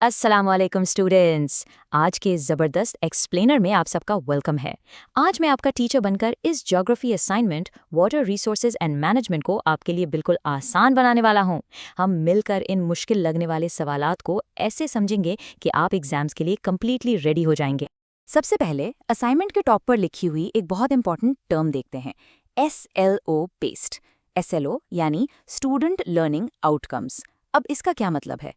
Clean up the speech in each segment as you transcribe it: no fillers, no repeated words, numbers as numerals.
अस्सलामुअलैकुम स्टूडेंट्स। आज के ज़बरदस्त एक्सप्लेनर में आप सबका वेलकम है। आज मैं आपका टीचर बनकर इस geography assignment water resources and management को आपके लिए बिल्कुल आसान बनाने वाला हूँ। हम मिलकर इन मुश्किल लगने वाले सवालात को ऐसे समझेंगे कि आप एग्जाम्स के लिए कम्प्लीटली रेडी हो जाएंगे। सबसे पहले असाइनमेंट के टॉप पर लिखी हुई एक बहुत इंपॉर्टेंट टर्म देखते हैं, SLO बेस्ड। SLO यानी स्टूडेंट लर्निंग आउटकम्स। अब इसका क्या मतलब है?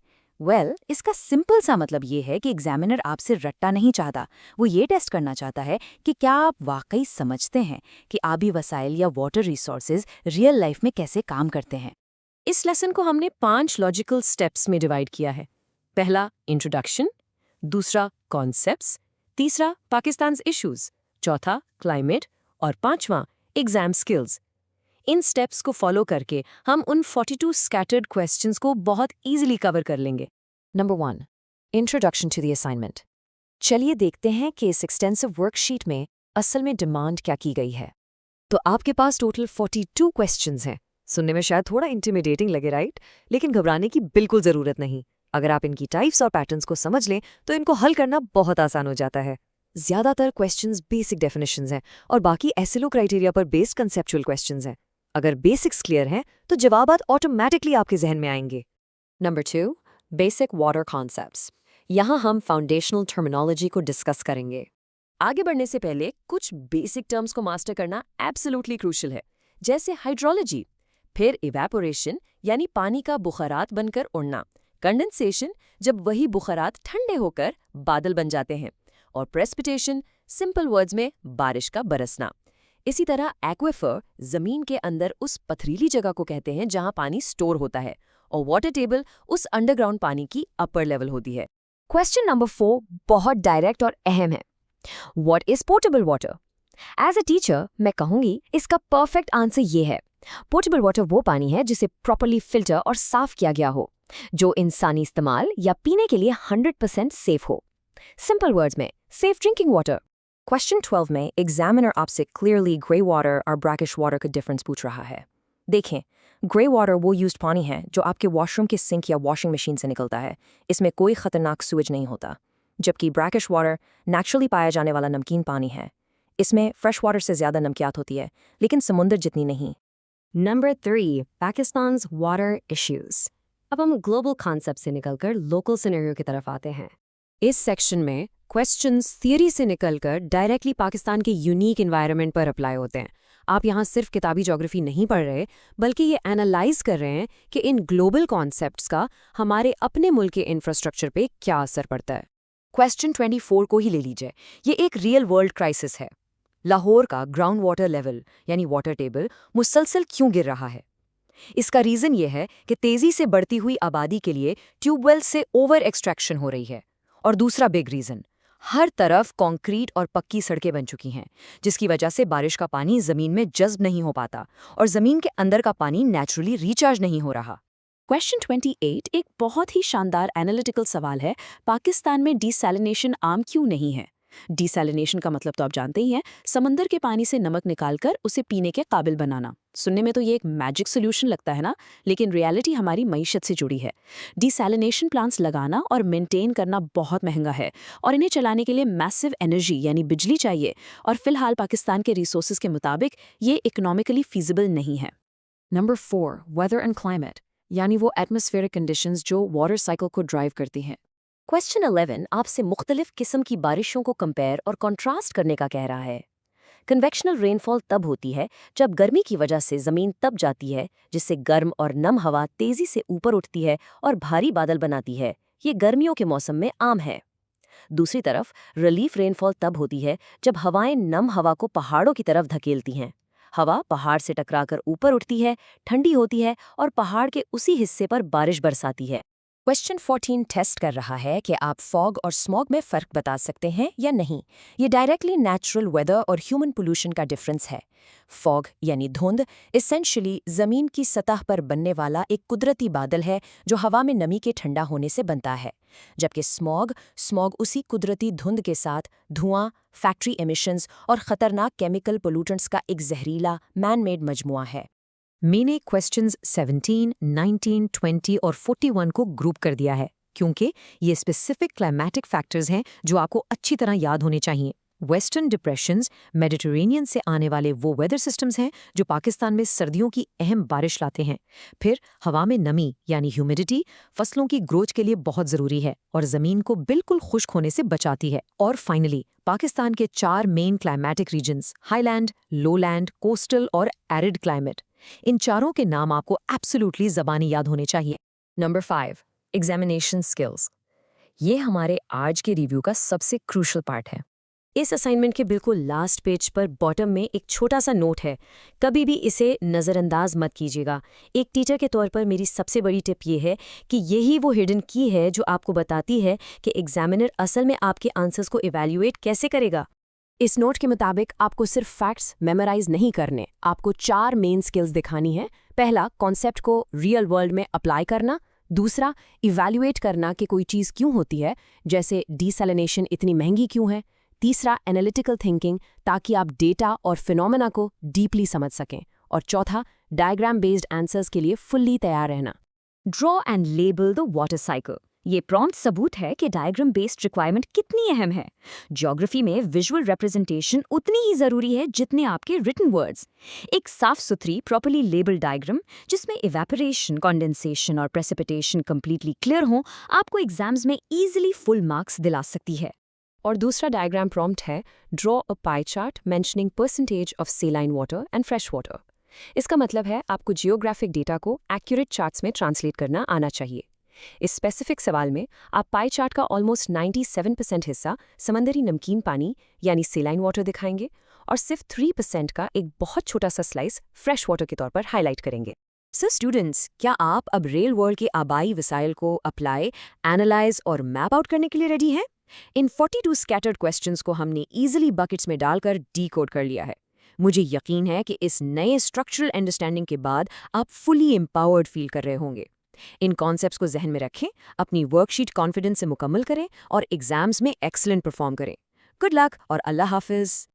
इसका सिंपल सा मतलब ये है कि एग्जामिनर आपसे रट्टा नहीं चाहता। वो ये टेस्ट करना चाहता है कि क्या आप वाकई समझते हैं कि आबी वसाइल या वाटर रिसोर्सेज रियल लाइफ में कैसे काम करते हैं। इस लेसन को हमने 5 लॉजिकल स्टेप्स में डिवाइड किया है। पहला इंट्रोडक्शन, दूसरा कॉन्सेप्ट्स, तीसरा पाकिस्तान इश्यूज, चौथा क्लाइमेट और पांचवा एग्जाम स्किल्स। इन स्टेप्स को फॉलो करके हम उन 42 स्कैटर्ड क्वेश्चंस को बहुत इजीली कवर कर लेंगे। Number 1, introduction to the assignment. चलिए देखते हैं कि इस एक्सटेंसिव वर्कशीट में असल में डिमांड क्या की गई है। तो आपके पास टोटल 42 क्वेश्चंस हैं। सुनने में शायद थोड़ा इंटिमिडेटिंग लगे, राइट? लेकिन घबराने की बिल्कुल ज़रूरत नहीं। अगर आप इनकी टाइप्स और पैटर्न्स को समझ लें तो इनको हल करना बहुत आसान हो जाता है। ज़्यादातर क्वेश्चंस बेसिक डेफिनेशंस हैं और बाकी एसएलओ क्राइटेरिया पर बेस्ड कंसेप्चुअल क्वेश्चंस हैं। अगर बेसिक्स क्लियर हैं तो जवाबात ऑटोमेटिकली आपके जहन में आएंगे। Number 2, basic water concepts. यहाँ हम फाउंडेशनल टर्मिनोलॉजी को डिस्कस करेंगे। आगे बढ़ने से पहले कुछ बेसिक टर्म्स को मास्टर करना एब्सोल्युटली क्रूशियल है, जैसे हाइड्रोलॉजी, फिर इवेपोरेशन यानी पानी का बुखारात बनकर उड़ना, कंडेंसेशन जब वही बुखारात ठंडे होकर बादल बन जाते हैं, और प्रेसिपिटेशन सिंपल वर्ड्स में बारिश का बरसना। इसी तरह एक्वेफर जमीन के अंदर उस पथरीली जगह को कहते हैं जहां पानी स्टोर होता है, और वाटर टेबल उस अंडरग्राउंड पानी की अपर लेवल होती है। क्वेश्चन नंबर 4 बहुत डायरेक्ट और अहम है। What is portable water? As a teacher मैं कहूंगी इसका परफेक्ट आंसर ये है, पोर्टेबल वाटर वो पानी है जिसे प्रॉपर्ली फिल्टर और साफ किया गया हो, जो इंसानी इस्तेमाल या पीने के लिए 100% सेफ हो। सिंपल वर्ड्स में सेफ ड्रिंकिंग वाटर। क्वेश्चन 12 में एग्जामिनर आपसे क्लियरली ग्रे वाटर और ब्रैकिश वाटर का डिफरेंस पूछ रहा है। देखें, ग्रे वाटर वो यूज्ड पानी है जो आपके वॉशरूम के सिंक या वॉशिंग मशीन से निकलता है। इसमें कोई खतरनाक सूएज नहीं होता। जबकि ब्रैकिश वाटर नेचुरली पाया जाने वाला नमकीन पानी है। इसमें फ्रेश वाटर से ज़्यादा नमकियात होती है, लेकिन समुद्र जितनी नहीं। Number 3, Pakistan's water issues. अब हम ग्लोबल कॉन्सेप्ट से निकलकर लोकल सिनेरियो की तरफ आते हैं। इस सेक्शन में क्वेश्चंस थियरी से निकलकर डायरेक्टली पाकिस्तान के यूनिक एनवायरनमेंट पर अप्लाई होते हैं। आप यहाँ सिर्फ किताबी ज्योग्राफी नहीं पढ़ रहे, बल्कि ये एनालाइज कर रहे हैं कि इन ग्लोबल कॉन्सेप्ट्स का हमारे अपने मुल्क के इंफ्रास्ट्रक्चर पे क्या असर पड़ता है। क्वेश्चन 24 को ही ले लीजिए। ये एक रियल वर्ल्ड क्राइसिस है। लाहौर का ग्राउंड वाटर लेवल यानी वाटर टेबल मुसलसल क्यों गिर रहा है? इसका रीज़न ये है कि तेज़ी से बढ़ती हुई आबादी के लिए ट्यूबवेल से ओवर एक्सट्रैक्शन हो रही है। और दूसरा बिग रीज़न, हर तरफ कंक्रीट और पक्की सड़कें बन चुकी हैं, जिसकी वजह से बारिश का पानी ज़मीन में जज्ब नहीं हो पाता और ज़मीन के अंदर का पानी नेचुरली रिचार्ज नहीं हो रहा। क्वेश्चन 28 एक बहुत ही शानदार एनालिटिकल सवाल है। पाकिस्तान में डिसैलिनेशन आम क्यों नहीं है? डिसैलिनेशन का मतलब तो आप जानते ही हैं, समंदर के पानी से नमक निकालकर उसे पीने के काबिल बनाना। सुनने में तो ये एक मैजिक सोल्यूशन लगता है ना, लेकिन रियलिटी हमारी मईशत से जुड़ी है। डिसैलिनेशन प्लांट्स लगाना और मेंटेन करना बहुत महंगा है, और इन्हें चलाने के लिए मैसिव एनर्जी यानी बिजली चाहिए, और फिलहाल पाकिस्तान के रिसोर्सेज के मुताबिक ये इकोनॉमिकली फीजिबल नहीं है। नंबर 4, वेदर एंड क्लाइमेट यानी वो एटमॉस्फेरिक कंडीशंस जो वाटर साइकिल को ड्राइव करती हैं। क्वेश्चन 11 आपसे मुख्तलिफ किस्म की बारिशों को कंपेयर और कॉन्ट्रास्ट करने का कह रहा है। कन्वेक्शनल रेनफॉल तब होती है जब गर्मी की वजह से ज़मीन तप जाती है, जिससे गर्म और नम हवा तेज़ी से ऊपर उठती है और भारी बादल बनाती है। ये गर्मियों के मौसम में आम है। दूसरी तरफ रिलीफ रेनफॉल तब होती है जब हवाएं नम हवा को पहाड़ों की तरफ धकेलती हैं। हवा पहाड़ से टकराकर ऊपर उठती है, ठंडी होती है और पहाड़ के उसी हिस्से पर बारिश बरसाती है। क्वेश्चन 14 टेस्ट कर रहा है कि आप फॉग और स्मॉग में फ़र्क बता सकते हैं या नहीं। ये डायरेक्टली नेचुरल वेदर और ह्यूमन पोल्यूशन का डिफरेंस है। फॉग यानी धुंध एसेंशियली ज़मीन की सतह पर बनने वाला एक कुदरती बादल है जो हवा में नमी के ठंडा होने से बनता है, जबकि स्मॉग उसी कुदरती धुंध के साथ धुआं, फैक्ट्री एमिशंस और ख़तरनाक केमिकल पोल्यूटेंट्स का एक जहरीला मैन मेड मजमुआ है। मैंने क्वेश्चंस 17, 19, 20 और 41 को ग्रुप कर दिया है। क्योंकि ये स्पेसिफिक क्लाइमेटिक फैक्टर्स हैं जो आपको अच्छी तरह याद होने चाहिए। वेस्टर्न डिप्रेशंस, मेडिटरेनियन से आने वाले वो वेदर सिस्टम्स हैं जो पाकिस्तान में सर्दियों की अहम बारिश लाते हैं। फिर हवा में नमी यानी ह्यूमिडिटी फसलों की ग्रोथ के लिए बहुत ज़रूरी है और ज़मीन को बिल्कुल खुश्क होने से बचाती है। और फाइनली पाकिस्तान के 4 main climatic regions, highland, lowland, coastal और एरिड क्लाइमेट, इन चारों के नाम आपको एब्सोल्युटली ज़बानी याद होने चाहिए। Number 5, examination skills. ये हमारे आज के रिव्यू का सबसे क्रूशल पार्ट है। इस असाइनमेंट के बिल्कुल लास्ट पेज पर बॉटम में एक छोटा सा नोट है, कभी भी इसे नज़रअंदाज मत कीजिएगा। एक टीचर के तौर पर मेरी सबसे बड़ी टिप ये है कि यही वो हिडन की है जो आपको बताती है कि एग्जामिनर असल में आपके आंसर्स को इवैल्यूएट कैसे करेगा। इस नोट के मुताबिक आपको सिर्फ फैक्ट्स मेमोराइज नहीं करने, आपको 4 मेन स्किल्स दिखानी है। पहला, कॉन्सेप्ट को रियल वर्ल्ड में अप्लाई करना। दूसरा, इवैल्यूएट करना कि कोई चीज़ क्यों होती है, जैसे डीसैलिनेशन इतनी महंगी क्यों है। तीसरा, एनालिटिकल थिंकिंग, ताकि आप डेटा और फिनोमेना को डीपली समझ सकें। और चौथा, डायग्राम बेस्ड आंसर्स के लिए फुल्ली तैयार रहना। Draw and label the water cycle. ये प्रॉम्प्ट सबूत है कि डायग्राम बेस्ड रिक्वायरमेंट कितनी अहम है। ज्योग्राफी में विजुअल रिप्रेजेंटेशन उतनी ही जरूरी है जितने आपके रिटन वर्ड्स। एक साफ सुथरी प्रॉपर्ली लेबल डायग्राम जिसमें इवेपोरेशन, कंडेंसेशन और प्रेसिपिटेशन कंप्लीटली क्लियर हो, आपको एग्जाम्स में इजीली फुल मार्क्स दिला सकती है। और दूसरा डायग्राम प्रॉम्प्ट है, draw a pie chart mentioning percentage of saline water and fresh water. इसका मतलब है आपको जियोग्राफिक डेटा को एक्यूरेट चार्ट्स में ट्रांसलेट करना आना चाहिए। इस स्पेसिफिक सवाल में आप पाई चार्ट का ऑलमोस्ट 97% हिस्सा समंदरी नमकीन पानी यानी सेलाइन वाटर दिखाएंगे और सिर्फ 3% का एक बहुत छोटा सा स्लाइस फ्रेश वाटर के तौर पर हाईलाइट करेंगे। सो स्टूडेंट्स, क्या आप अब रियल वर्ल्ड के आबाई वसाइल को अप्लाई, एनालाइज और मैप आउट करने के लिए रेडी हैं? इन 42 स्कैटर्ड क्वेश्चंस को हमने इजीली बकेट्स में डालकर डीकोड कर लिया है। मुझे यकीन है कि इस नए स्ट्रक्चरल अंडरस्टैंडिंग के बाद आप फुली एम्पावर्ड फील कर रहे होंगे। इन कॉन्सेप्ट्स को जहन में रखें, अपनी वर्कशीट कॉन्फिडेंस से मुकम्मल करें और एग्जाम्स में एक्सीलेंट परफॉर्म करें। गुड लक और अल्लाह हाफिज।